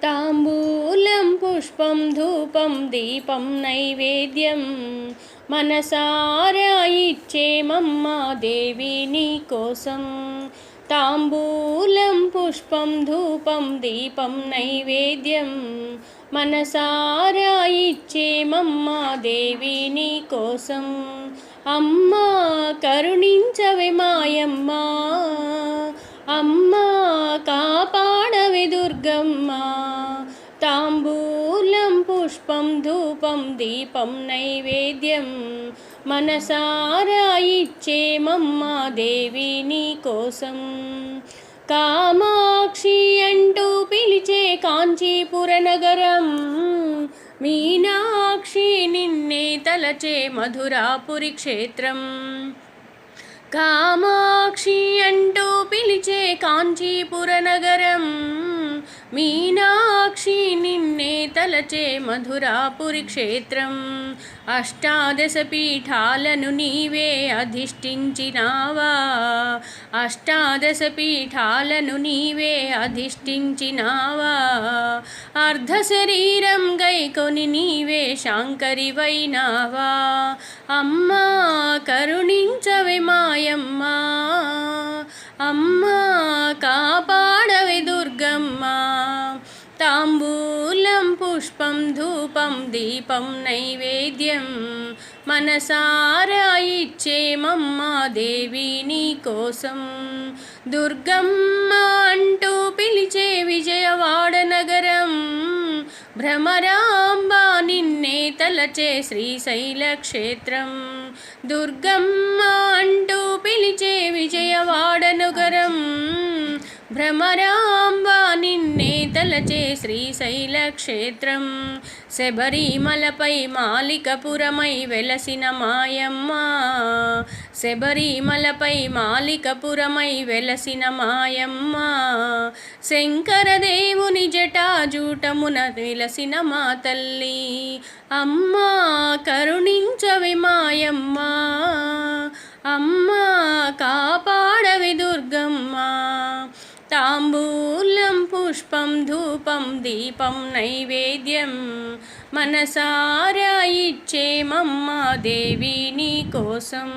తాంబూలం పుష్పం ధూపం దీపం నైవేద్యం మనసారా ఇచ్చేమమ్మా దేవి నీ కోసం. తాంబూలం పుష్పం ధూపం దీపం నైవేద్యం మనసారా ఇచ్చేమమ్మా దేవి నీ కోసం. అమ్మా కరుణించవే మాయమ్మా, అమ్మా కాపాడవే దుర్గమ్మ. తాంబూలం పుష్పం ధూపం దీపం నైవేద్యం మనసారా ఇచ్చేమమ్మా దేవి నీ కోసం. కామాక్షి అంటూ పిలిచే కాంచీపుర నగరం, మీనాక్షి నిన్నే తలచే మధురాపురి క్షేత్రం. కామాక్షి అంటూ పిలిచే కాంచీపుర నగరం, మీనాక్షి నిన్నే తలచే మధురాపురి క్షేత్రం. అష్టాదశ పీఠాలను నీవే అధిష్ఠించినావా, అష్టాదశ పీఠాలను నీవే అధిష్ఠించినావా. అర్ధ శరీరం గైకొని నీవే శాంకరివైనావా. అమ్మా కరుణించవే మాయమ్మా, అమ్మా కాపాడవే దుర్గమ్మ. తాంబూలం పుష్పం ధూపం దీపం నైవేద్యం మనసారా ఇచ్చేమమ్మా దేవి నీ కోసం. దుర్గమ్మ అంటూ పిలిచే విజయవాడ నగరం, భ్రమరాంబ నిన్నే తలచే శ్రీశైల క్షేత్రం. దుర్గమ్మ అంటూ పిలిచే విజయవాడ నగరం, భ్రమరాంబ నిన్నే తలచే శ్రీశైల క్షేత్రం. శబరిమలపై మాలికపురమై వెలసిన మాయమ్మ, శబరిమలపై మాలికపురమై వెలసిన మాయమ్మ. శంకరదేవుని జటాజూటమున వెలసిన మా తల్లి. అమ్మా కరుణించవే మాయమ్మ, అమ్మా కాపాడవే దుర్గమ్మ. తాంబూలం పుష్పం ధూపం దీపం నైవేద్యం మనసారా ఇచ్చేమమ్మా దేవి నీ కోసం.